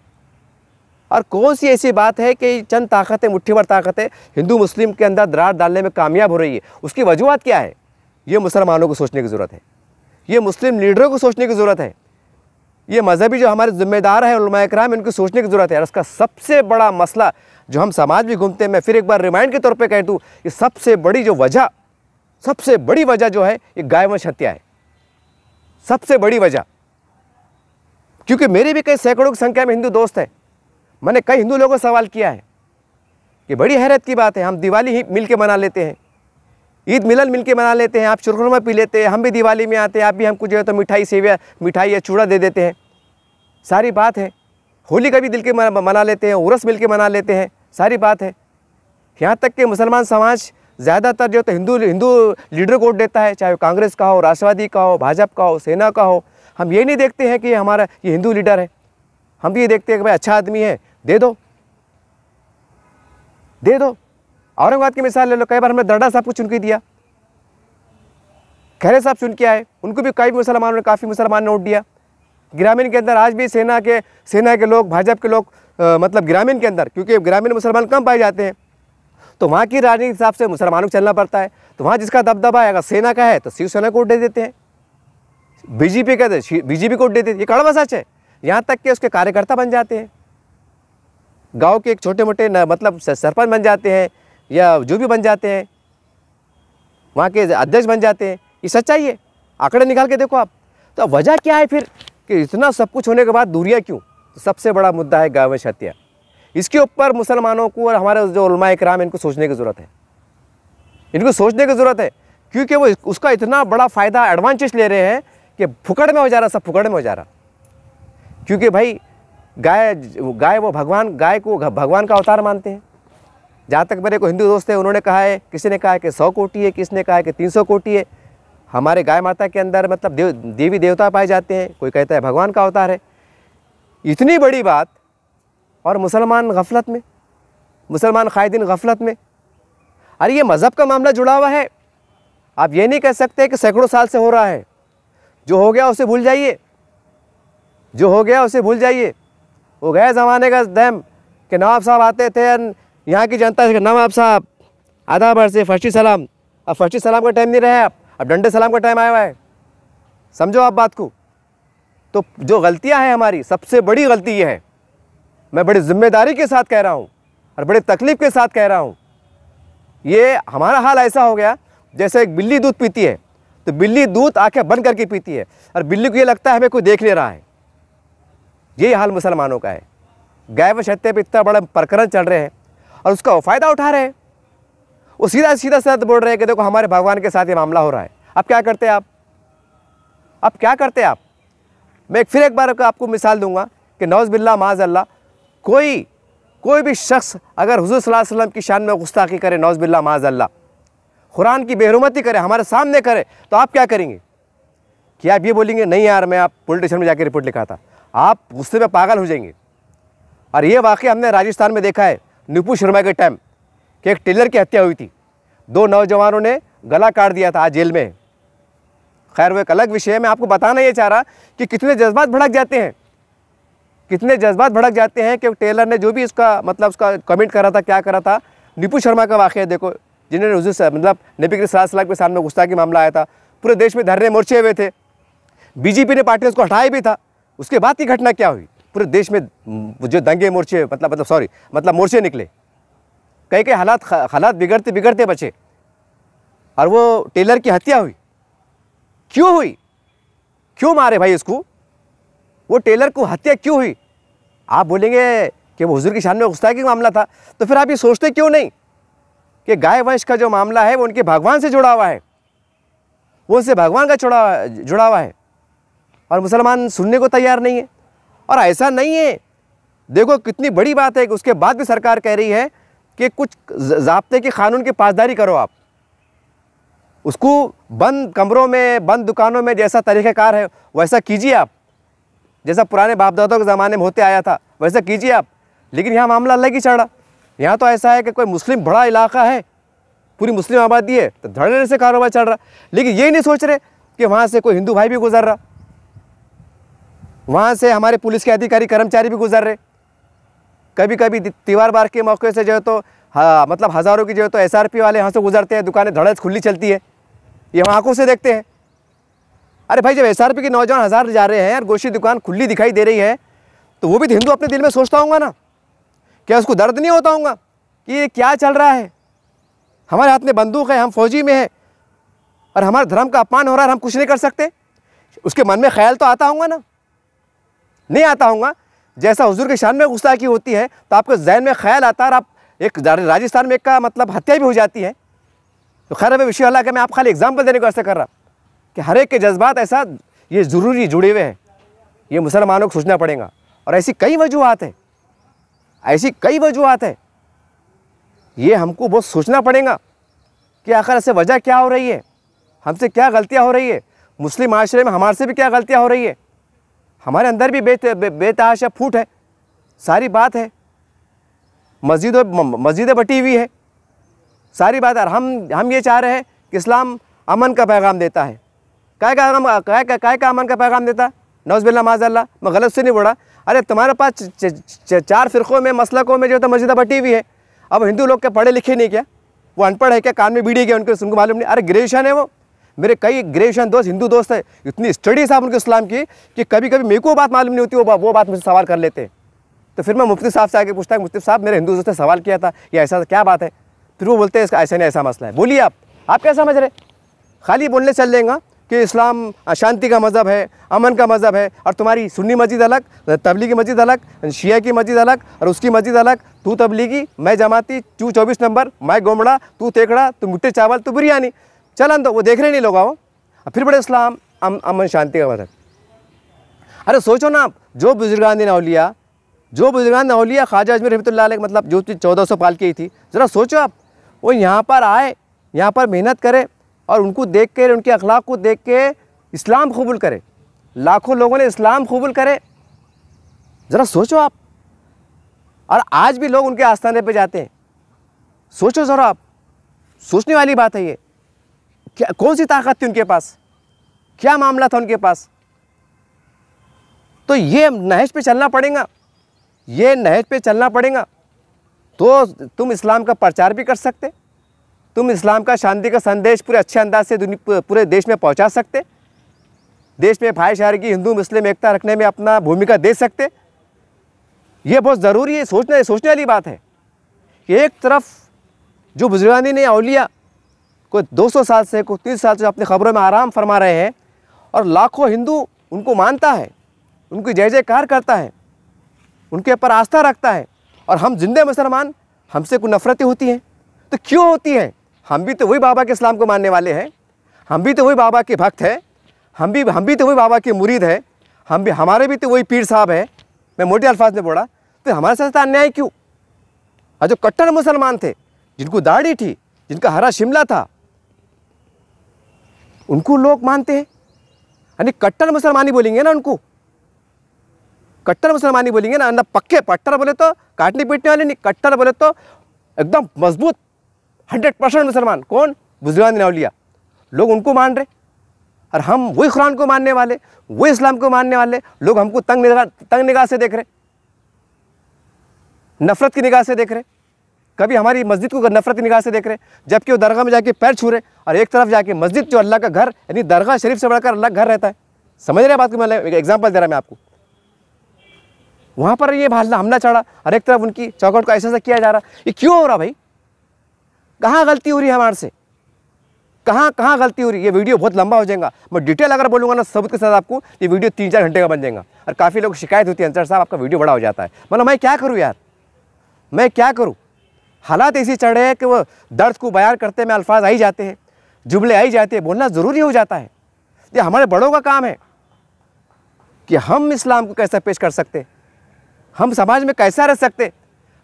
S1: और कौन सी ऐसी बात है कि चंद ताकतें, मुट्ठी भर ताकतें हिंदू मुस्लिम के अंदर दरार डालने में कामयाब हो रही है। उसकी वजूहत क्या है? ये मुसलमानों को सोचने की ज़रूरत है, ये मुस्लिम लीडरों को सोचने की ज़रूरत है, ये मजहबी जो हमारे ज़िम्मेदार हैं उलमाए किराम, इनको सोचने की ज़रूरत है। और इसका सबसे बड़ा मसला जो हम समाज में घूमते हैं, मैं फिर एक बार रिमाइंड के तौर पे कह दूँ, ये सबसे बड़ी वजह जो है ये गायवंश हत्या है। सबसे बड़ी वजह, क्योंकि मेरे भी कई सैकड़ों की संख्या में हिंदू दोस्त हैं। मैंने कई हिंदू लोगों से सवाल किया है कि बड़ी हैरत की बात है, हम दिवाली ही मिल के मना लेते हैं, ईद मिलन मिल के मना लेते हैं, आप शुरखुरमा पी लेते हैं, हम भी दिवाली में आते हैं, आप भी हमको जो है तो मिठाई या चूड़ा दे देते हैं, सारी बात है। होली का भी दिल के मना लेते हैं, उर्स मिल के मना लेते हैं, सारी बात है। यहाँ तक कि मुसलमान समाज ज़्यादातर जो तो हिंदू लीडर को वोट देता है, चाहे वो कांग्रेस का हो, राष्ट्रवादी का हो, भाजपा का हो, सेना का हो। हम ये नहीं देखते हैं कि ये हिंदू लीडर है, हम भी ये देखते हैं कि भाई अच्छा आदमी है, दे दो। औरंगाबाद की मिसाल ले लो, कई बार हमने दर्डा साहब को चुन के दिया, खैरे साहब चुन के आए, उनको भी काफ़ी मुसलमान ने वोट दिया। ग्रामीण के अंदर आज भी सेना के लोग, भाजपा के लोग, मतलब ग्रामीण के अंदर, क्योंकि ग्रामीण मुसलमान कम पाए जाते हैं, तो वहाँ की राजनीति के हिसाब से मुसलमानों को चलना पड़ता है। तो वहाँ जिसका दबदबा है, अगर सेना का है तो शिवसेना को वोट दे देते हैं, बीजेपी का तो बीजेपी को वोट दे देते हैं। ये कड़वा सच है। यहाँ तक कि उसके कार्यकर्ता बन जाते हैं, गांव के एक छोटे मोटे मतलब सरपंच बन जाते हैं या जो भी बन जाते हैं, वहाँ के अध्यक्ष बन जाते हैं। ये सच्चाई है, आंकड़े निकाल के देखो आप। तो अब वजह क्या है फिर कि इतना सब कुछ होने के बाद दूरियाँ क्यों? तो सबसे बड़ा मुद्दा है गौवंश हत्या। इसके ऊपर मुसलमानों को और हमारे जो उलमा इकराम, इनको सोचने की ज़रूरत है, इनको सोचने की ज़रूरत है, क्योंकि वो उसका इतना बड़ा फ़ायदा एडवांटेज ले रहे हैं कि फुकड़ में हो जा रहा, सब फुकड़ में हो जा रहा। क्योंकि भाई गाय वो भगवान, गाय को भगवान का अवतार मानते हैं। जहाँ तक मेरे को हिंदू दोस्त है, उन्होंने कहा है, किसी ने कहा है कि 100 कोटि है, किसी ने कहा है कि 300 कोटि है। हमारे गाय माता के अंदर मतलब देवी देवता पाए जाते हैं, कोई कहता है भगवान का अवतार है। इतनी बड़ी बात, और मुसलमान गफलत में, मुसलमान कायदीन गफलत में। अरे ये मज़हब का मामला जुड़ा हुआ है। आप ये नहीं कह सकते कि सैकड़ों साल से हो रहा है। जो हो गया उसे भूल जाइए, जो हो गया उसे भूल जाइए। वो गए ज़माने का दम कि नवाब साहब आते थे, यहाँ की जनता से नवाब साहब आदाब अर्ज़ फर्शी सलाम। अब फर्शी सलाम का टाइम नहीं रहा है, अब डंडे सलाम का टाइम आया हुआ है। समझो आप बात को। तो जो गलतियाँ हैं हमारी, सबसे बड़ी गलती ये है, मैं बड़ी जिम्मेदारी के साथ कह रहा हूँ और बड़े तकलीफ़ के साथ कह रहा हूँ, ये हमारा हाल ऐसा हो गया जैसे एक बिल्ली दूध पीती है, तो बिल्ली दूध आंखें बंद करके पीती है और बिल्ली को ये लगता है हमें कोई देख ले रहा है। यही हाल मुसलमानों का है। गौवंश हत्या पे इतना बड़ा प्रकरण चल रहे हैं और उसका वो फ़ायदा उठा रहे हैं। वो सीधा बोल रहे हैं कि देखो हमारे भगवान के साथ ये मामला हो रहा है। अब क्या करते आप? अब क्या करते आप? मैं फिर एक बार आपको मिसाल दूंगा कि नौज़ बिल्लाह माज़अल्लाह, कोई भी शख्स अगर हुज़ूर सल्लल्लाहु अलैहि वसल्लम की शान में गुस्ताखी करे, नौज़ बिल्लाह माज़अल्लाह, कुरान की बेहुरमती करे, हमारे सामने करे, तो आप क्या करेंगे? कि आप ये बोलेंगे नहीं यार मैं आप पुलिस स्टेशन में जाकर रिपोर्ट लिखा था? आप गुस्से में पागल हो जाएंगे। और ये वाक़या हमने राजस्थान में देखा है, नुपुर शर्मा के टाइम कि एक टेलर की हत्या हुई थी। 2 नौजवानों ने गला काट दिया था, आज जेल में। खैर वो एक अलग विषय है। मैं आपको बताना ये चाह रहा कि कितने जज्बात भड़क जाते हैं, कितने जज्बात भड़क जाते हैं कि टेलर ने जो भी उसका मतलब उसका कमेंट करा था, क्या करा था। नुपुर शर्मा का वाक़या देखो, जिन्होंने हुज़ूर मतलब नबी करीम सल्लल्लाहु अलैहि वसल्लम के सामने गुस्ताखी मामला आया था, पूरे देश में धरने मोर्चे हुए थे, बीजेपी ने पार्टी उसको हटाया भी था। उसके बाद की घटना क्या हुई? पूरे देश में जो दंगे मोर्चे मतलब मोर्चे निकले, कई हालात बिगड़ते बिगड़ते बचे और वो टेलर की हत्या हुई। क्यों हुई? क्यों मारे भाई उसको? वो टेलर को हत्या क्यों हुई? आप बोलेंगे कि वो हुजूर की शान में गुस्ताखी का मामला था, तो फिर आप ये सोचते क्यों नहीं कि गाय वंश का जो मामला है वो उनके भगवान से जुड़ा हुआ है, वो उनसे भगवान का जुड़ा हुआ है, और मुसलमान सुनने को तैयार नहीं है। और ऐसा नहीं है, देखो कितनी बड़ी बात है कि उसके बाद भी सरकार कह रही है कि कुछ ज़ाब्ते के कानून की पासदारी करो। आप उसको बंद कमरों में, बंद दुकानों में जैसा तरीक़ाकार है वैसा कीजिए आप, जैसा पुराने बाप दादाओं के ज़माने में होते आया था वैसा कीजिए आप। लेकिन यहाँ मामला अलग ही चढ़ा। यहाँ तो ऐसा है कि कोई मुस्लिम बड़ा इलाका है, पूरी मुस्लिम आबादी है, तो धड़ल्ले से कारोबार चल रहा। लेकिन ये नहीं सोच रहे कि वहाँ से कोई हिंदू भाई भी गुजर रहा, वहाँ से हमारे पुलिस के अधिकारी कर्मचारी भी गुजर रहे। कभी कभी त्योहार बार के मौके से जो है तो मतलब हज़ारों की जो है तो SRP वाले यहाँ से गुजरते हैं, दुकानें धड़ल्ले खुली चलती है, ये हम आंखों से देखते हैं। अरे भाई जब SRP के नौजवान हज़ार जा रहे हैं और गोशी दुकान खुली दिखाई दे रही है, तो वो भी हिंदू अपने दिल में सोचता होगा ना, क्या उसको दर्द नहीं होता होगा कि ये क्या चल रहा है? हमारे हाथ में बंदूक है, हम फौजी में हैं और हमारे धर्म का अपमान हो रहा है, हम कुछ नहीं कर सकते। उसके मन में ख्याल तो आता होगा ना? नहीं आता होगा। जैसा हुजूर की शान में गुस्ताखी होती है तो आपके जहन में ख्याल आता है और आप एक राजस्थान में एक का मतलब हत्या भी हो जाती है। तो खैर विषय अल्लाह का, मैं आप खाली एग्जाम्पल देने को ऐसा कर रहा कि हर एक के जज्बात ऐसा ये ज़रूरी जुड़े हुए हैं, ये मुसलमानों को सोचना पड़ेगा। और ऐसी कई वजूहत है, ऐसी कई वजूहत है, ये हमको बहुत सोचना पड़ेगा कि आखिर ऐसे वजह क्या हो रही है, हमसे क्या गलतियाँ हो रही है, मुस्लिम माशरे में हमारे से भी क्या गलतियाँ हो रही है, हमारे अंदर भी बेतहाशा फूट है, सारी बात है, मस्जिदें बटी हुई है, सारी बात है। हम ये चाह रहे हैं कि इस्लाम अमन का पैगाम देता है। काय का अमन का पैगाम देता? नौज़ बिल्लाह माज़अल्लाह, मैं गलत से नहीं बोला। अरे तुम्हारे पास 4 फ़िरक़ों में, मसलकों में जो है तो मस्जिदें बटी हुई है, अब हिंदू लोग क्या पढ़े लिखे नहीं क्या, वो अनपढ़ है क्या, कान में बीड़ी क्या उनके, उनको मालूम नहीं। अरे ग्रेजुएशन है वो, मेरे कई ग्रेजुएशन दोस्त हिंदू दोस्त है, इतनी स्टडी साहब उनके इस्लाम की कि कभी कभी मेरे को बात मालूम नहीं होती, वो बात मुझसे सवाल कर लेते हैं। तो फिर मैं मुफ्ती साहब से आके पूछता है, मुफ्ती साहब मेरे हिंदू दोस्त ने सवाल किया था, ये ऐसा क्या बात है? फिर वो बोलते हैं इसका ऐसा नहीं ऐसा मसला है। बोलिए आप क्या समझ रहे? खाली बोलने चल जाएगा कि इस्लाम शांति का मज़हब है, अमन का मज़हब है, और तुम्हारी सुन्नी मस्जिद अलग, तबलीगी मस्जिद अलग, शिया की मस्जिद अलग और उसकी मस्जिद अलग, तू तबलीगी, मैं जमाती, तू 24 नंबर, मैं गोमड़ा, तू तेकड़ा, तू मिट्टे चावल, तू बिरयानी, चलन तो वो देख रहे नहीं लोग आओ। फिर बड़े इस्लाम अमन शांति का मज़हब। अरे सोचो ना आप, जो बुजुर्गान औलिया, ख्वाजा अजमेर रहमतुल्लाह अलैह, मतलब जो 1400 पाल की थी, ज़रा सोचो आप, वो यहाँ पर आए, यहाँ पर मेहनत करे और उनको देख के, उनके अखलाक को देख के इस्लाम कबूल करे, लाखों लोगों ने इस्लाम कबूल करे, ज़रा सोचो आप। और आज भी लोग उनके आस्थाने पे जाते हैं, सोचो ज़रा आप, सोचने वाली बात है ये। क्या कौन सी ताकत थी उनके पास, क्या मामला था उनके पास? तो ये नहज पे चलना पड़ेगा, ये नहज पे चलना पड़ेगा, तो तुम इस्लाम का प्रचार भी कर सकते, तुम इस्लाम का शांति का संदेश पूरे अच्छे अंदाज से पूरे देश में पहुंचा सकते, देश में भाईचारे, हिंदू मुस्लिम एकता रखने में अपना भूमिका दे सकते। ये बहुत ज़रूरी है, सोचने वाली बात है कि एक तरफ जो बुजुर्गानी ने औलिया कोई 200 साल से, कोई 30 साल से अपने ख़बरों में आराम फरमा रहे हैं और लाखों हिंदू उनको मानता है, उनकी जय जयकार करता है, उनके ऊपर आस्था रखता है, और हम जिंदे मुसलमान, हमसे कोई नफ़रतें होती हैं तो क्यों होती हैं? हम भी तो वही बाबा के इस्लाम को मानने वाले हैं, हम भी तो वही बाबा के भक्त हैं, हम भी तो वही बाबा के मुरीद हैं, हमारे भी तो वही पीर साहब हैं। मैं मोटे अल्फाज में बोला, तो हमारे साथ अन्याय क्यों? और जो कट्टर मुसलमान थे, जिनको दाढ़ी थी, जिनका हरा शिमला था, उनको लोग मानते हैं, यानी कट्टर मुसलमानी बोलेंगे ना उनको, कट्टर मुसलमानी बोलेंगे ना, पक्के पट्टर बोले तो काटने पीटने वाले नहीं, कट्टर बोले तो एकदम मजबूत 100% मुसलमान। कौन? बुजुर्गान औलिया, लोग उनको मान रहे, और हम वही कुरान को मानने वाले, वही इस्लाम को मानने वाले लोग हमको तंग निगाह से देख रहे, नफरत की निगाह से देख रहे, कभी हमारी मस्जिद को नफरत की निगाह से देख रहे, जबकि वो दरगाह में जाके पैर छू रहे, और एक तरफ जाके मस्जिद जो अल्लाह का घर, यानी दरगाह शरीफ से बढ़कर अल्लाह का घर रहता है। समझ रहे बात को? मैं एक एग्जाम्पल दे रहा मैं आपको। वहाँ पर ये हमला चढ़ा, और एक तरफ उनकी चौखट को ऐसा किया जा रहा, ये क्यों हो रहा भाई? कहाँ गलती हो रही है हमारे से? कहाँ गलती हो रही है? ये वीडियो बहुत लंबा हो जाएगा, मैं डिटेल अगर बोलूँगा ना सबूत के साथ आपको, ये वीडियो 3-4 घंटे का बन जाएगा। और काफ़ी लोग शिकायत होती है, अंसर साहब आपका वीडियो बड़ा हो जाता है। मतलब मैं क्या करूँ यार, मैं क्या करूँ? हालात ऐसी चढ़े हैं कि वो दर्द को बयान करते में अल्फाज आ ही जाते हैं, जुमले आ ही जाते हैं, बोलना ज़रूरी हो जाता है। ये हमारे बड़ों का काम है कि हम इस्लाम को कैसे पेश कर सकते, हम समाज में कैसा रह सकते,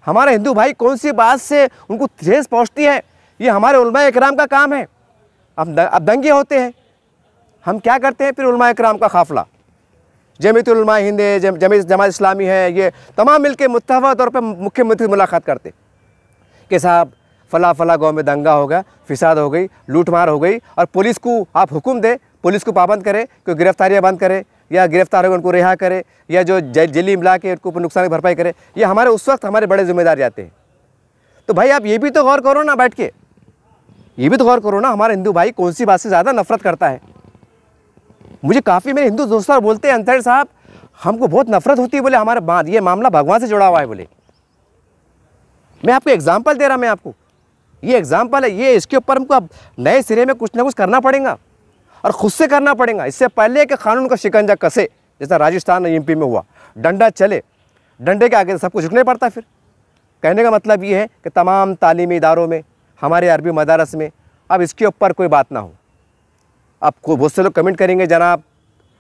S1: हमारे हिंदू भाई कौन सी बात से उनको ठेस पहुँचती है, ये हमारे उलमा इकराम का काम है। अब दंगे होते हैं, हम क्या करते हैं? फिर उलमा इकराम का काफ़िला, जमीयतुल उलमा हिंद है, जमात इस्लामी है, ये तमाम मिल के मुत्तफ़ा तौर पर मुख्यमंत्री मुलाकात करते कि साहब फ़ला गाँव में दंगा हो गया, फिसाद हो गई, लूटमार हो गई, और पुलिस को आप हुक्म दे, पुलिस को पाबंद करे, कोई गिरफ्तारियाँ बंद करे, या गिरफ्तार हो उनको रिहा करे, या जो जेली मिला के उनको नुकसान की भरपाई करे। ये हमारे उस वक्त हमारे बड़े जिम्मेदार जाते हैं। तो भाई आप ये भी तो गौर करो ना, बैठ के ये भी तो गौर करो ना, हमारे हिंदू भाई कौन सी बात से ज़्यादा नफरत करता है। मुझे काफ़ी मेरे हिंदू दोस्त बोलते हैं, अंसारी साहब हमको बहुत नफरत होती है, बोले हमारा ये मामला भगवान से जुड़ा हुआ है। बोले मैं आपको एग्जाम्पल दे रहा, मैं आपको ये एग्जाम्पल है, ये इसके ऊपर हमको अब नए सिरे में कुछ ना कुछ करना पड़ेगा, और ख़ुद से करना पड़ेगा। इससे पहले कि कानून का शिकंजा कसे, जैसा राजस्थान और यूपी में हुआ, डंडा चले, डंडे के आगे सबको झुकने पड़ता है। फिर कहने का मतलब ये है कि तमाम तालीमी इदारों में, हमारे अरबी मदारस में अब इसके ऊपर कोई बात ना हो। अब बहुत से लोग कमेंट करेंगे, जनाब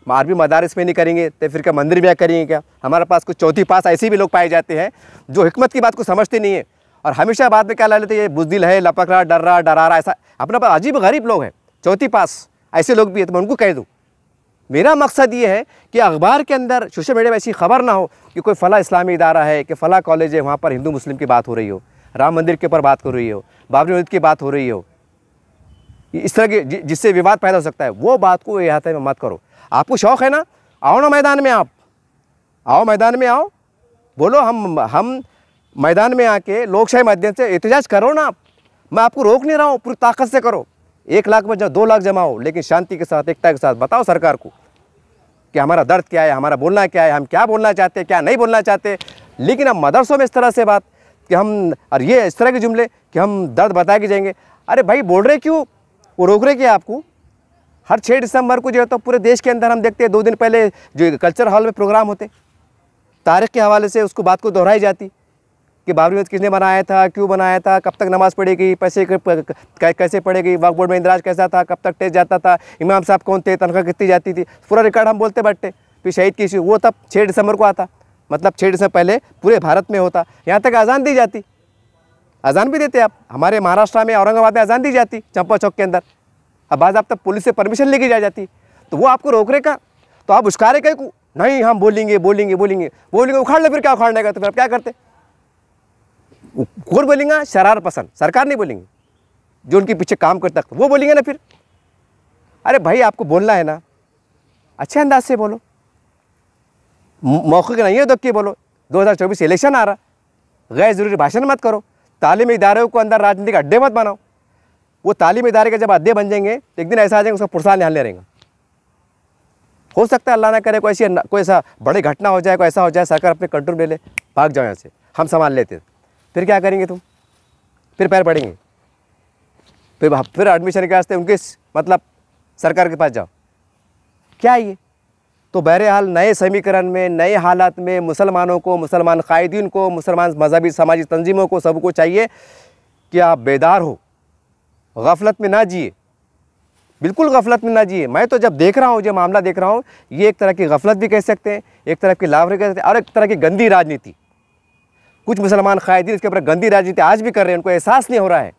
S1: अरबी मदारस में नहीं करेंगे तो फिर क्या मंदिर में करेंगे क्या? हमारे पास कुछ चौथी पास ऐसे भी लोग पाए जाते हैं जो हिकमत की बात को समझते नहीं है, और हमेशा बाद में क्या ला लेते हैं, ये बुज़दिल है, लपक रहा, डर रहा, डरा रहा, ऐसा अपने पास अजीब गरीब लोग हैं, चौथी पास ऐसे लोग भी हैं। तो मैं उनको कह दूँ, मेरा मकसद ये है कि अखबार के अंदर, सोशल मीडिया में ऐसी खबर ना हो कि कोई फ़ला इस्लामी इदारा है, कि फ़ला कॉलेज है, वहाँ पर हिंदू मुस्लिम की बात हो रही हो, राम मंदिर के ऊपर बात हो रही हो, बाबरी मस्जिद की बात हो रही हो, इस तरह की जिससे विवाद पैदा हो सकता है, वो बात को अहाते में मत करो। आपको शौक़ है ना, आओ ना मैदान में, आप आओ मैदान में आओ, बोलो हम मैदान में आके लोकशाही माध्यम से एहतजाज करो ना आप, मैं आपको रोक नहीं रहा हूँ, पूरी ताकत से करो। 1 लाख में 2 लाख जमाओ, लेकिन शांति के साथ, एकता के साथ बताओ सरकार को कि हमारा दर्द क्या है, हमारा बोलना क्या है, हम क्या बोलना चाहते हैं, क्या नहीं बोलना चाहते। लेकिन अब मदरसों में इस तरह से बात कि हम, और ये इस तरह के जुमले कि हम दर्द बता के जाएंगे। अरे भाई बोल रहे क्यों, वो रोक रहे क्या आपको? हर 6 दिसंबर को जो है तो पूरे देश के अंदर हम देखते हैं 2 दिन पहले जो कल्चर हॉल में प्रोग्राम होते, तारीख के हवाले से उसको बात को दोहराई जाती कि बाबरी मस्जिद किसने बनाया था, क्यों बनाया था, कब तक नमाज़ पढ़ेगी, पैसे कैसे पढ़ेगी, वक्फ बोर्ड में इंदराज कैसा था, कब तक टेस्ट जाता था, इमाम साहब कौन थे, तनख्वाह कितनी जाती थी, पूरा रिकॉर्ड हम बोलते बैठते। फिर शहीद की इशू वो तब 6 दिसंबर को आता, मतलब 6 दिसंबर पहले पूरे भारत में होता। यहाँ तक अजान दी जाती, अजान भी देते आप। हमारे महाराष्ट्र में औरंगाबाद में अजान दी जाती चंपा चौक के अंदर। अब बाद अब तक पुलिस से परमिशन लेके जा जाती, तो वो आपको रोक रहे का, तो आप उस्का रहे को नहीं, हम बोलेंगे बोलेंगे बोलेंगे बोलेंगे, उखाड़ ले, फिर क्या उखाड़ने का, तो फिर आप क्या करते? कौन बोलेंगे? शरार पसंद सरकार नहीं बोलेंगे, जो उनके पीछे काम करता वो बोलेंगे ना फिर। अरे भाई आपको बोलना है ना, अच्छे अंदाज से बोलो, मौके का नहीं है तो क्या बोलो। 2024 इलेक्शन आ रहा, गैर ज़रूरी भाषण मत करो, तालीमी इदारों को अंदर राजनीतिक अड्डे मत बनाओ। वो तालीमी इदारे के जब अड्डे बन जाएंगे तो एक दिन ऐसा आ जाएंगे उसका पुरसाल निहालने रहेंगे। हो सकता है अल्लाह ना करे कोई ऐसा बड़ी घटना हो जाए, कोई ऐसा हो जाए, सरकार अपने कंट्रोल में ले, भाग जाओ यहाँ से, हम संभाल लेते, फिर क्या करेंगे तुम? फिर पैर पड़ेंगे, फिर एडमिशन के वास्ते उनके मतलब सरकार के पास जाओ। क्या ये तो बहरहाल नए समीकरण में, नए हालात में मुसलमानों को, मुसलमान कायदीन को, मुसलमान मजहबी समाजी तंजीमों को, सबको चाहिए कि आप बेदार हो, गफलत में ना जिए, बिल्कुल गफलत में ना जिए। मैं तो जब देख रहा हूँ, जो मामला देख रहा हूँ, ये एक तरह की गफलत भी कह सकते हैं, एक तरह की लावरी कह सकते हैं, और एक तरह की गंदी राजनीति। कुछ मुसलमान कायदीन इसके ऊपर गंदी राजनीति आज भी कर रहे हैं, उनको एहसास नहीं हो रहा है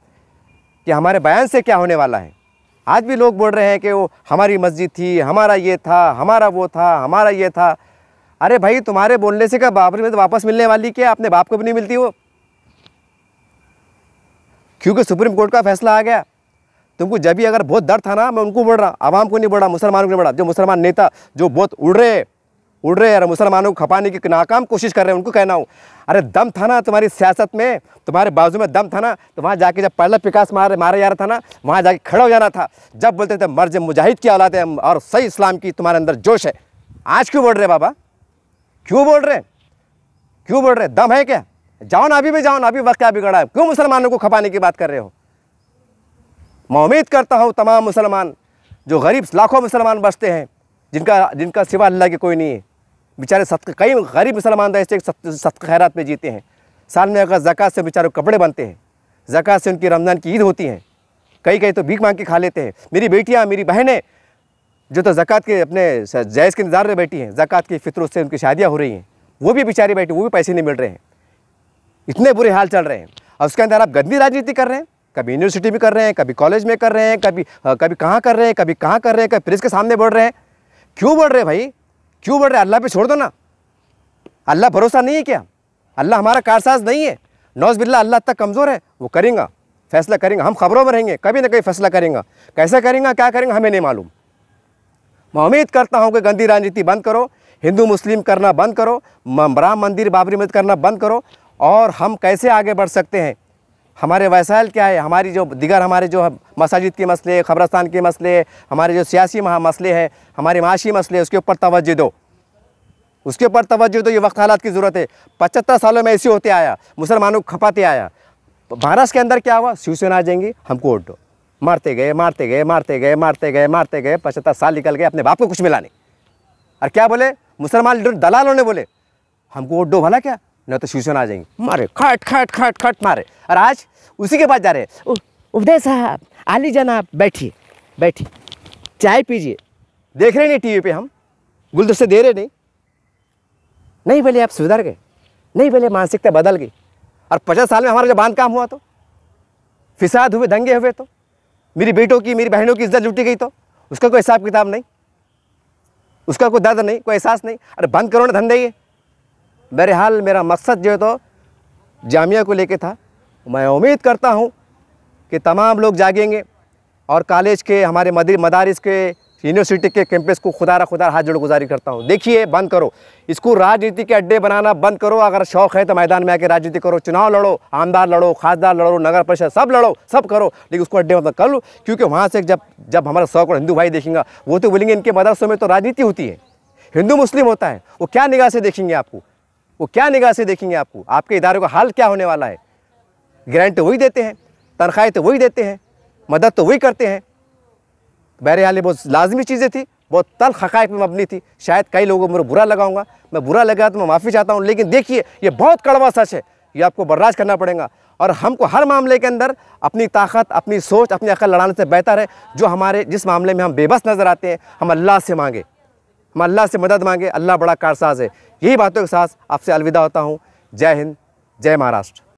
S1: कि हमारे बयान से क्या होने वाला है। आज भी लोग बोल रहे हैं कि वो हमारी मस्जिद थी, हमारा ये था, हमारा वो था, हमारा ये था। अरे भाई तुम्हारे बोलने से क्या बाबरी मस्जिद वापस मिलने वाली क्या? अपने बाप को भी नहीं मिलती वो, क्योंकि सुप्रीम कोर्ट का फैसला आ गया। तुमको जब भी अगर बहुत डर था ना, मैं उनको बोल रहा, आवाम को नहीं बोल रहा, मुसलमानों को नहीं बोल रहा, जो मुसलमान नेता जो बहुत उड़ रहे और मुसलमानों को खपाने की नाकाम कोशिश कर रहे हैं, उनको कहना हूँ, अरे दम था ना तुम्हारी सियासत में, तुम्हारे बाजू में दम था ना, तो वहाँ जाके जब पहला पिकास मारे जा रहा था ना, वहाँ जाके खड़ा हो जाना था। जब बोलते थे मर्ज मुजाहिद की औलाद है और सही इस्लाम की तुम्हारे अंदर जोश है। आज क्यों बोल रहे बाबा, क्यों बोल रहे, क्यों बोल रहे? दम है क्या? जाओ ना, अभी भी जाओ ना, अभी वक्त क्या बिगड़ा है? क्यों मुसलमानों को खपाने की बात कर रहे हो? मैं उम्मीद करता हूँ तमाम मुसलमान, जो गरीब लाखों मुसलमान बसते हैं, जिनका सिवा अल्लाह के कोई नहीं है, बेचारे कई गरीब मुसलमान ऐसे सदका खैरात में जीते हैं। साल में अगर ज़कात से बेचारे कपड़े बनते हैं, ज़कात से उनकी रमज़ान की ईद होती हैं, कई तो भीख मांग के खा लेते हैं। मेरी बेटियाँ, मेरी बहनें जो तो ज़कात के अपने जायज़ के इंतज़ार में बैठी हैं, ज़कात की फितर से उनकी शादियाँ हो रही हैं, वो भी बेचारी बैठी, वो भी पैसे नहीं मिल रहे हैं। इतने बुरे हाल चल रहे हैं, और उसके अंदर आप गंदी राजनीति कर रहे हैं। कभी यूनिवर्सिटी में कर रहे हैं, कभी कॉलेज में कर रहे हैं, कभी कहाँ कर रहे हैं, कभी कहाँ कर रहे हैं, कभी प्रेस के सामने बोल रहे हैं। क्यों बोल रहे हैं भाई, क्यों बोल रहे हैं? अल्लाह पे छोड़ दो ना। अल्लाह भरोसा नहीं है क्या? अल्लाह हमारा कारसाज नहीं है? नौज़ बिल्लाह अल्लाह तक कमज़ोर है, वो करेंगे, फैसला करेंगे। हम खबरों में रहेंगे, कभी ना कभी फैसला करेंगे, कैसे करेंगे, क्या करेंगे, हमें नहीं मालूम। मैं उम्मीद करता हूँ कि गंदी राजनीति बंद करो, हिंदू मुस्लिम करना बंद करो, राम मंदिर बाबरी मस्जिद करना बंद करो, और हम कैसे आगे बढ़ सकते हैं। हमारे वसाइल क्या है, हमारी जो दिगर हमारे जो मसाजिद के मसले, ख़बरस्तान के मसले, हमारे जो सियासी मसले हैं, हमारे माशी मसले, उसके ऊपर तवज्जो दो, उसके ऊपर तवज्जो दो। ये वक्त हालात की ज़रूरत है। 75 सालों में ऐसे होते आया, मुसलमानों को खपाते आया। महाराष्ट्र के अंदर क्या हुआ? शिवसेना आ जाएंगी, हमको वोट दो, मारते गए मारते गए मारते गए मारते गए मारते गए, 75 साल निकल गए, अपने बाप को कुछ मिला नहीं। और क्या बोले मुसलमान दलालों ने? बोले हमको वोट दो, भला क्या, न तो शिवसेना आ जाएंगी, मारे खट खट खट खट मारे। और आज उसी के पास जा रहे हैं, उपदेश साहब, आली जनाब, बैठिए बैठिए, चाय पीजिए। देख रहे नहीं टीवी पे, हम गुलदस्ते दे रहे नहीं बोले आप सुधर गए, नहीं बोले मानसिकता बदल गई। और 50 साल में हमारा जो बांध काम हुआ, तो फिसाद हुए, दंगे हुए, तो मेरी बेटों की, मेरी बहनों की इज्जत लूटी गई, तो उसका कोई हिसाब किताब नहीं, उसका कोई दर्द नहीं, कोई एहसास नहीं। अरे बंद करो ना धंधे ये। बहरहाल मेरा मकसद जो है तो जामिया को लेके था। मैं उम्मीद करता हूँ कि तमाम लोग जागेंगे और कॉलेज के, हमारे मदारिस के यूनिवर्सिटी के कैंपस को खुदा हाथ जोड़ गुजारी करता हूँ, देखिए बंद करो इसको, राजनीति के अड्डे बनाना बंद करो। अगर शौक़ है तो मैदान में आके राजनीति करो, चुनाव लड़ो, आमदार लड़ो, खासदार लड़ो, नगर परिषद सब लड़ो, सब करो, लेकिन उसको अड्डे मतलब कर लो। क्योंकि वहाँ से जब हमारा 100 करोड़ हिंदू भाई देखेंगे, वो तो बोलेंगे इनके मदरसों में तो राजनीति होती है, हिंदू मुस्लिम होता है, वो क्या निगाह से देखेंगे आपको, वो क्या निगाह से देखेंगे आपको, आपके इदारे का हाल क्या होने वाला है। ग्रांट तो वही देते हैं, तनख्वाहें तो वही देते हैं, मदद तो वही करते हैं। बहरहाल ये बहुत लाजमी चीज़ें थी, बहुत तल्ख़ हक़ाइक़ में मबनी थी। शायद कई लोगों को मुझे बुरा लगाऊंगा, मैं बुरा लगा तो मैं माफ़ी चाहता हूँ, लेकिन देखिए ये बहुत कड़वा सच है, ये आपको बर्दाश्त करना पड़ेगा। और हमको हर मामले के अंदर अपनी ताकत, अपनी सोच, अपनी अकल लड़ाने से बेहतर है जिस मामले में हम बेबस नज़र आते हैं, हम अल्लाह से मांगे, हम अल्लाह से मदद मांगे। अल्लाह बड़ा कारसाज है। यही बातों के साथ आपसे अलविदा होता हूँ। जय हिंद, जय महाराष्ट्र।